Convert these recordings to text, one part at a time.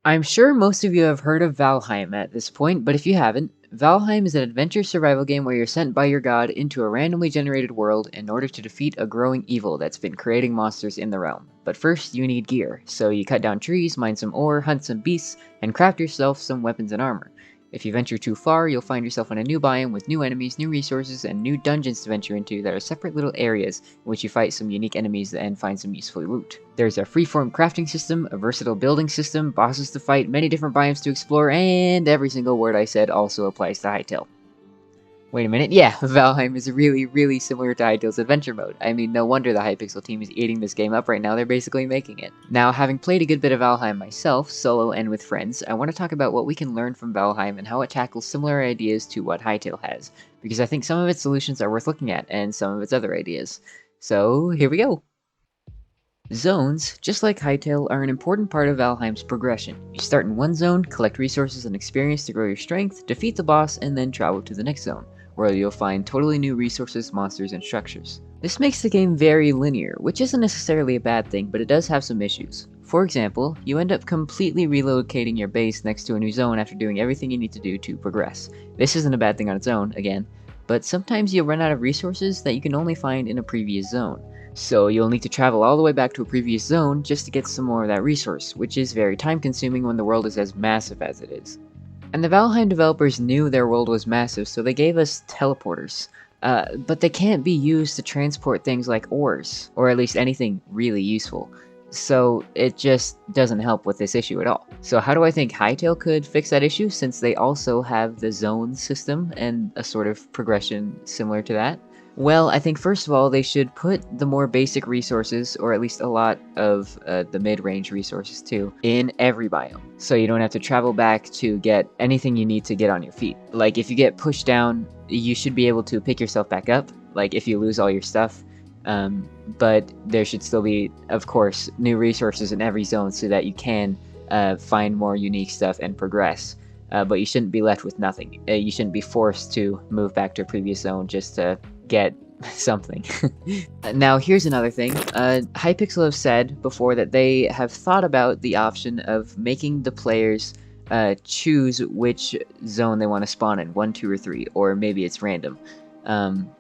I'm sure most of you have heard of Valheim at this point, but if you haven't, Valheim is an adventure survival game where you're sent by your god into a randomly generated world in order to defeat a growing evil that's been creating monsters in the realm. But first, you need gear, so you cut down trees, mine some ore, hunt some beasts, and craft yourself some weapons and armor. If you venture too far, you'll find yourself in a new biome with new enemies, new resources, and new dungeons to venture into that are separate little areas in which you fight some unique enemies and find some useful loot. There's a freeform crafting system, a versatile building system, bosses to fight, many different biomes to explore, and every single word I said also applies to Hytale. Wait a minute, yeah, Valheim is really similar to Hytale's adventure mode. I mean, no wonder the Hypixel team is eating this game up right now, they're basically making it. Now, having played a good bit of Valheim myself, solo and with friends, I want to talk about what we can learn from Valheim and how it tackles similar ideas to what Hytale has, because I think some of its solutions are worth looking at, and some of its other ideas. So, here we go! Zones, just like Hytale, are an important part of Valheim's progression. You start in one zone, collect resources and experience to grow your strength, defeat the boss, and then travel to the next zone, where you'll find totally new resources, monsters, and structures. This makes the game very linear, which isn't necessarily a bad thing, but it does have some issues. For example, you end up completely relocating your base next to a new zone after doing everything you need to do to progress. This isn't a bad thing on its own, again, but sometimes you'll run out of resources that you can only find in a previous zone. So you'll need to travel all the way back to a previous zone just to get some more of that resource, which is very time consuming when the world is as massive as it is. And the Valheim developers knew their world was massive, so they gave us teleporters. But they can't be used to transport things like ores, or at least anything really useful. So it just doesn't help with this issue at all. So how do I think Hytale could fix that issue, since they also have the zone system and a sort of progression similar to that? Well, I think first of all, they should put the more basic resources, or at least a lot of the mid-range resources too, in every biome. So you don't have to travel back to get anything you need to get on your feet. Like, if you get pushed down, you should be able to pick yourself back up, like if you lose all your stuff. But there should still be, of course, new resources in every zone so that you can find more unique stuff and progress. But you shouldn't be left with nothing. You shouldn't be forced to move back to a previous zone just to get something. Now, here's another thing. Hypixel have said before that they have thought about the option of making the players choose which zone they want to spawn in, 1, 2, or 3, or maybe it's random,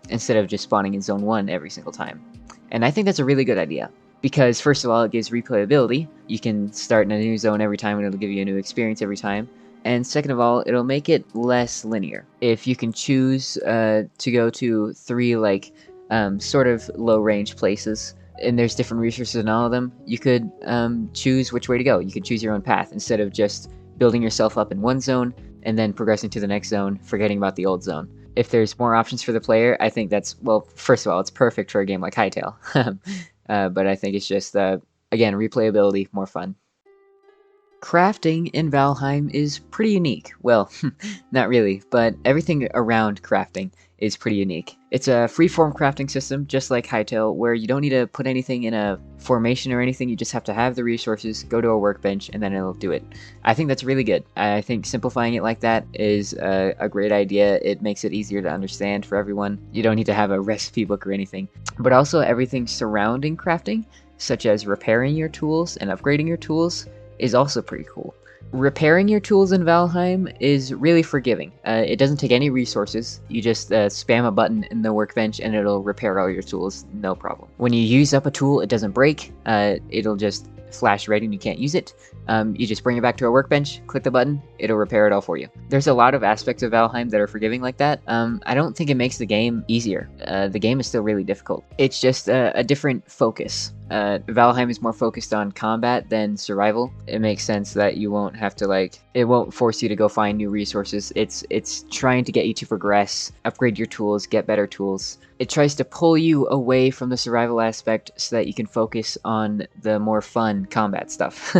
instead of just spawning in zone 1 every single time. And I think that's a really good idea, because first of all, it gives replayability. You can start in a new zone every time and it'll give you a new experience every time. And second of all, it'll make it less linear. If you can choose to go to 3 like sort of low-range places, and there's different resources in all of them, you could choose which way to go. You could choose your own path instead of just building yourself up in one zone and then progressing to the next zone, forgetting about the old zone. If there's more options for the player, I think that's, well, first of all, it's perfect for a game like Hytale. But I think it's just, again, replayability, more fun. Crafting in Valheim is pretty unique. Well, not really, but everything around crafting is pretty unique. It's a freeform crafting system, just like Hytale, where you don't need to put anything in a formation or anything, you just have to have the resources, go to a workbench, and then it'll do it. I think that's really good. I think simplifying it like that is a great idea. It makes it easier to understand for everyone. You don't need to have a recipe book or anything. But also everything surrounding crafting, such as repairing your tools and upgrading your tools, is also pretty cool. Repairing your tools in Valheim is really forgiving. It doesn't take any resources. You just spam a button in the workbench and it'll repair all your tools, no problem. When you use up a tool, it doesn't break. It'll just flash red and you can't use it. You just bring it back to a workbench, click the button, it'll repair it all for you. There's a lot of aspects of Valheim that are forgiving like that. I don't think it makes the game easier. The game is still really difficult. It's just a different focus. Valheim is more focused on combat than survival. It makes sense that you won't have to it won't force you to go find new resources. It's trying to get you to progress, upgrade your tools, get better tools. It tries to pull you away from the survival aspect so that you can focus on the more fun combat stuff.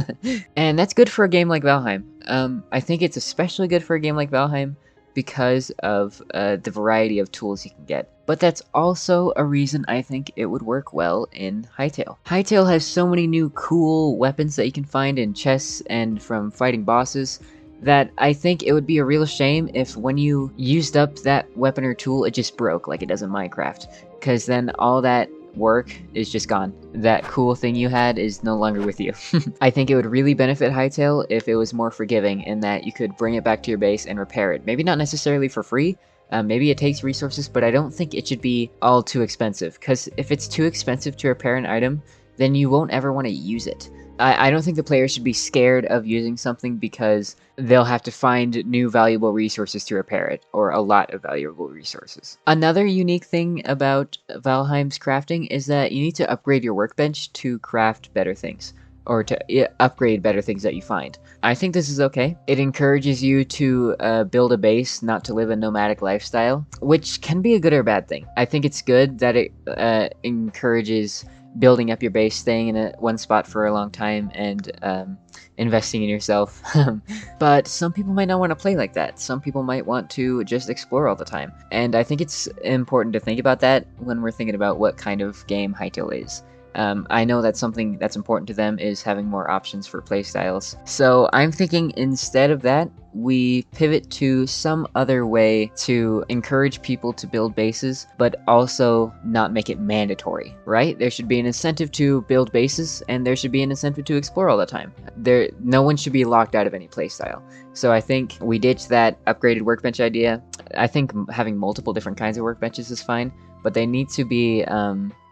And that's good for a game like Valheim. I think it's especially good for a game like Valheim because of the variety of tools you can get. But that's also a reason I think it would work well in Hytale. Hytale has so many new cool weapons that you can find in chests and from fighting bosses that I think it would be a real shame if when you used up that weapon or tool, it just broke like it does in Minecraft. Because then all that work is just gone. That cool thing you had is no longer with you. I think it would really benefit Hytale if it was more forgiving in that you could bring it back to your base and repair it. Maybe not necessarily for free, maybe it takes resources, but I don't think it should be all too expensive, because if it's too expensive to repair an item, then you won't ever want to use it. I don't think the player should be scared of using something because they'll have to find new valuable resources to repair it, or a lot of valuable resources. Another unique thing about Valheim's crafting is that you need to upgrade your workbench to craft better things, or to upgrade better things that you find. I think this is okay. It encourages you to build a base, not to live a nomadic lifestyle, which can be a good or bad thing. I think it's good that it encourages building up your base, staying in one spot for a long time, and investing in yourself. But some people might not want to play like that. Some people might want to just explore all the time. And I think it's important to think about that when we're thinking about what kind of game Hytale is. I know that something that's important to them is having more options for playstyles. So I'm thinking instead of that, we pivot to some other way to encourage people to build bases, but also not make it mandatory, right? There should be an incentive to build bases, and there should be an incentive to explore all the time. No one should be locked out of any playstyle. So I think we ditch that upgraded workbench idea. I think having multiple different kinds of workbenches is fine, but they need to be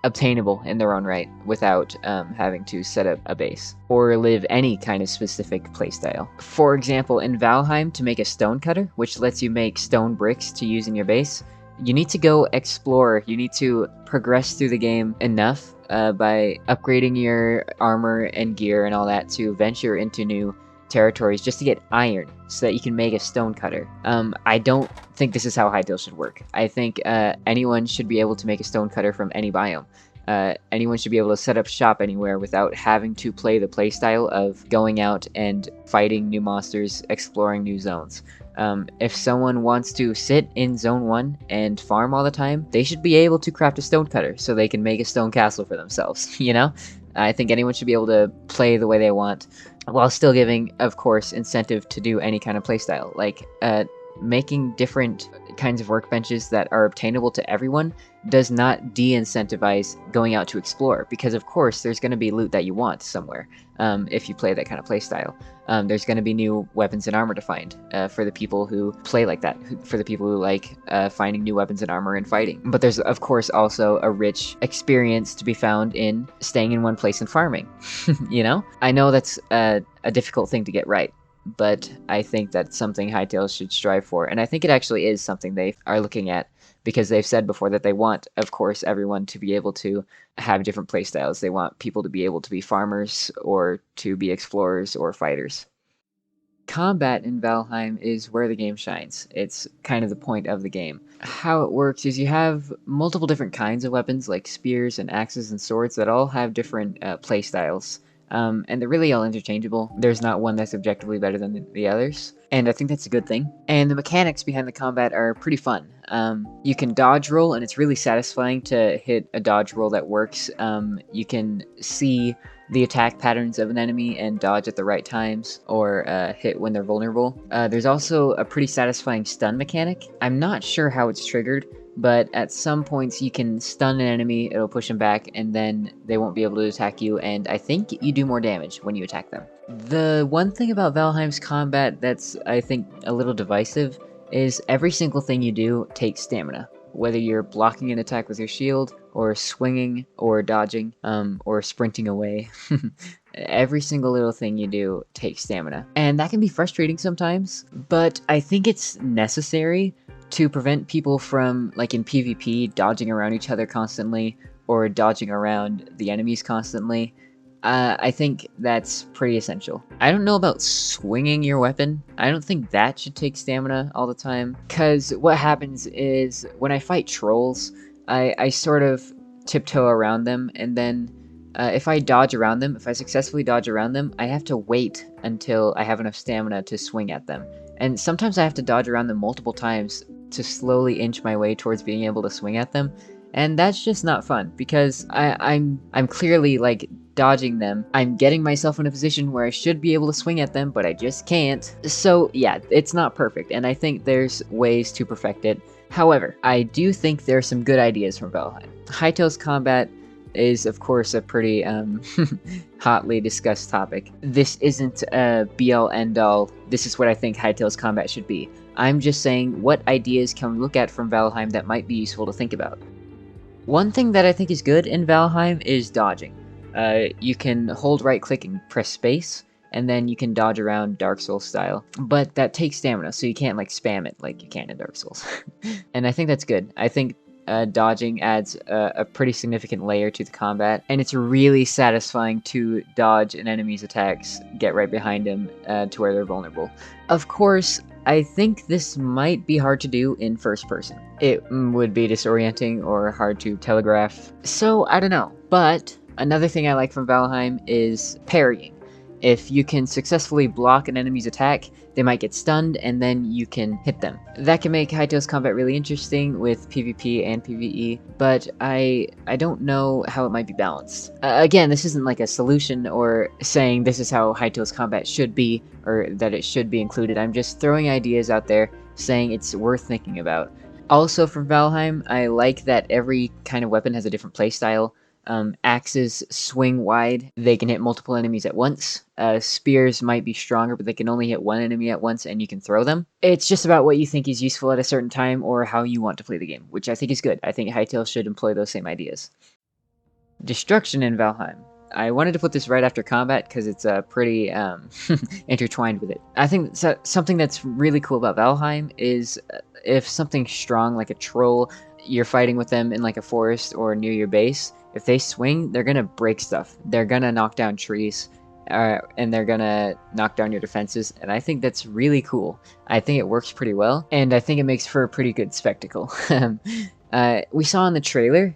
obtainable in their own right without having to set up a base or live any kind of specific playstyle. For example, in Valheim, to make a stone cutter, which lets you make stone bricks to use in your base, you need to go explore. You need to progress through the game enough by upgrading your armor and gear and all that to venture into new territories just to get iron so that you can make a stone cutter. I don't think this is how Hytale should work. I think anyone should be able to make a stone cutter from any biome. Anyone should be able to set up shop anywhere without having to play the playstyle of going out and fighting new monsters, exploring new zones. If someone wants to sit in Zone 1 and farm all the time, they should be able to craft a stone cutter so they can make a stone castle for themselves, you know? I think anyone should be able to play the way they want, while still giving, of course, incentive to do any kind of playstyle. Like, making different kinds of workbenches that are obtainable to everyone does not de-incentivize going out to explore, because of course there's going to be loot that you want somewhere if you play that kind of playstyle. There's going to be new weapons and armor to find for the people who play like that, for the people who like finding new weapons and armor and fighting. But there's of course also a rich experience to be found in staying in one place and farming. You know? I know that's a difficult thing to get right, but I think that's something Hytale should strive for, and I think it actually is something they are looking at, because they've said before that they want, of course, everyone to be able to have different playstyles. They want people to be able to be farmers, or to be explorers, or fighters. Combat in Valheim is where the game shines. It's kind of the point of the game. How it works is you have multiple different kinds of weapons, like spears and axes and swords, that all have different playstyles. And they're really all interchangeable. There's not one that's objectively better than the others, and I think that's a good thing. And the mechanics behind the combat are pretty fun. You can dodge roll, and it's really satisfying to hit a dodge roll that works. You can see the attack patterns of an enemy and dodge at the right times, or hit when they're vulnerable. There's also a pretty satisfying stun mechanic. I'm not sure how it's triggered, but at some points you can stun an enemy, it'll push them back, and then they won't be able to attack you, and I think you do more damage when you attack them. The one thing about Valheim's combat that's, I think, a little divisive is every single thing you do takes stamina. Whether you're blocking an attack with your shield, or swinging, or dodging, or sprinting away. Every single little thing you do takes stamina. And that can be frustrating sometimes, but I think it's necessary to prevent people from, like in PvP, dodging around each other constantly, or dodging around the enemies constantly. I think that's pretty essential. I don't know about swinging your weapon. I don't think that should take stamina all the time, because what happens is when I fight trolls, I sort of tiptoe around them, and then if I dodge around them, if I successfully dodge around them, I have to wait until I have enough stamina to swing at them. And sometimes I have to dodge around them multiple times to slowly inch my way towards being able to swing at them. And that's just not fun, because I'm clearly, like, dodging them. I'm getting myself in a position where I should be able to swing at them, but I just can't. So yeah, it's not perfect, and I think there's ways to perfect it. However, I do think there are some good ideas from Valheim. Hytale's combat is, of course, a pretty hotly discussed topic. This isn't a be-all end-all, this is what I think Hytale's combat should be. I'm just saying what ideas can we look at from Valheim that might be useful to think about. One thing that I think is good in Valheim is dodging. You can hold right click and press space, and then you can dodge around Dark Souls style. But that takes stamina, so you can't like spam it like you can in Dark Souls. And I think that's good. I think dodging adds a pretty significant layer to the combat, and it's really satisfying to dodge an enemy's attacks, get right behind them to where they're vulnerable. Of course, I think this might be hard to do in first person. It would be disorienting or hard to telegraph, so I don't know. But another thing I like from Valheim is parrying. If you can successfully block an enemy's attack, they might get stunned, and then you can hit them. That can make Hytale's combat really interesting with PvP and PvE, but I don't know how it might be balanced. Again, this isn't like a solution or saying this is how Hytale's combat should be, or that it should be included. I'm just throwing ideas out there, saying it's worth thinking about. Also from Valheim, I like that every kind of weapon has a different playstyle. Axes swing wide, they can hit multiple enemies at once. Spears might be stronger, but they can only hit one enemy at once and you can throw them. It's just about what you think is useful at a certain time or how you want to play the game, which I think is good. I think Hytale should employ those same ideas. Destruction in Valheim. I wanted to put this right after combat because it's pretty intertwined with it. I think something that's really cool about Valheim is if something's strong like a troll, you're fighting with them in like a forest or near your base, if they swing, they're gonna break stuff. They're gonna knock down trees, and they're gonna knock down your defenses, and I think that's really cool. I think it works pretty well, and I think it makes for a pretty good spectacle. We saw in the trailer,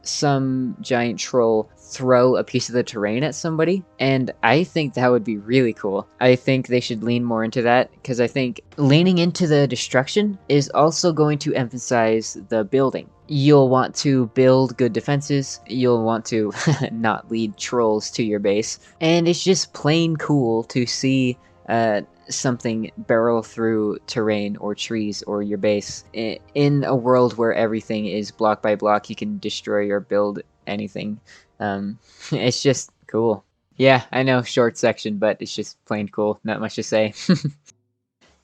some giant troll throw a piece of the terrain at somebody, and I think that would be really cool. I think they should lean more into that, because I think leaning into the destruction is also going to emphasize the building. You'll want to build good defenses, you'll want to not lead trolls to your base, and it's just plain cool to see something barrel through terrain or trees or your base. In a world where everything is block by block, you can destroy or build anything. It's just cool. Yeah, I know, short section, but it's just plain cool. Not much to say.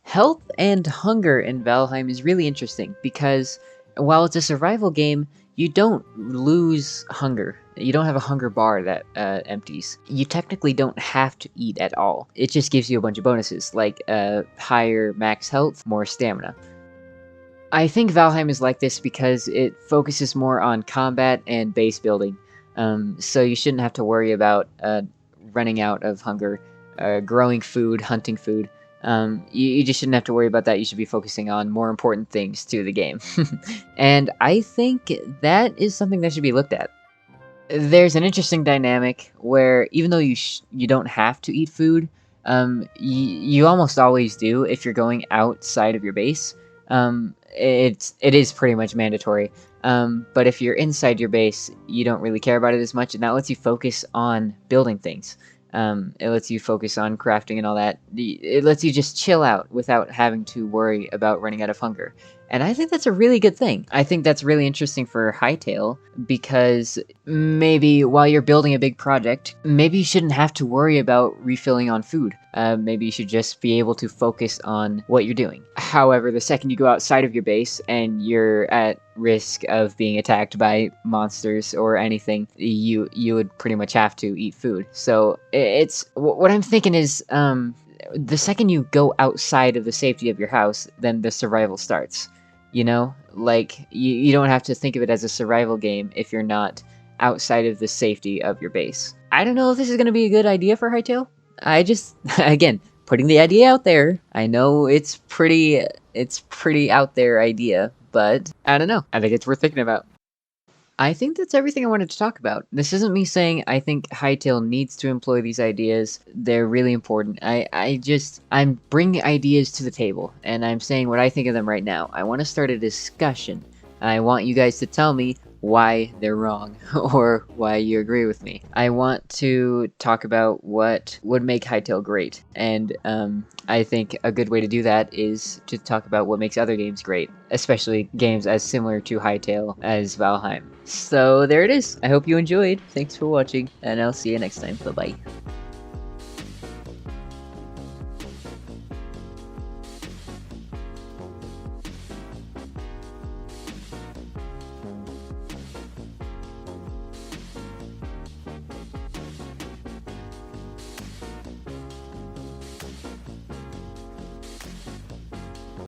Health and hunger in Valheim is really interesting because while it's a survival game, you don't lose hunger. You don't have a hunger bar that empties. You technically don't have to eat at all. It just gives you a bunch of bonuses, like higher max health, more stamina. I think Valheim is like this because it focuses more on combat and base building. So you shouldn't have to worry about running out of hunger, growing food, hunting food. You just shouldn't have to worry about that. You should be focusing on more important things to the game. And I think that is something that should be looked at. There's an interesting dynamic where even though you don't have to eat food, you almost always do if you're going outside of your base. It is pretty much mandatory. But if you're inside your base, you don't really care about it as much, and that lets you focus on building things. It lets you focus on crafting and all that. It lets you just chill out without having to worry about running out of hunger. And I think that's a really good thing. I think that's really interesting for Hytale, because maybe while you're building a big project, maybe you shouldn't have to worry about refilling on food. Maybe you should just be able to focus on what you're doing. However, the second you go outside of your base and you're at risk of being attacked by monsters or anything, you would pretty much have to eat food. So it's what I'm thinking is the second you go outside of the safety of your house, then the survival starts. You know, like you don't have to think of it as a survival game if you're not outside of the safety of your base. I don't know if this is going to be a good idea for Hytale. I just, again, putting the idea out there. I know it's pretty out there idea, but I don't know. I think it's worth thinking about. I think that's everything I wanted to talk about. This isn't me saying I think Hytale needs to employ these ideas. They're really important. I'm bringing ideas to the table, and I'm saying what I think of them right now. I want to start a discussion. I want you guys to tell me why they're wrong or why you agree with me. I want to talk about what would make Hytale great, and I think a good way to do that is to talk about what makes other games great, especially games as similar to Hytale as Valheim. So there it is. I hope you enjoyed. Thanks for watching, and I'll see you next time. Bye-bye.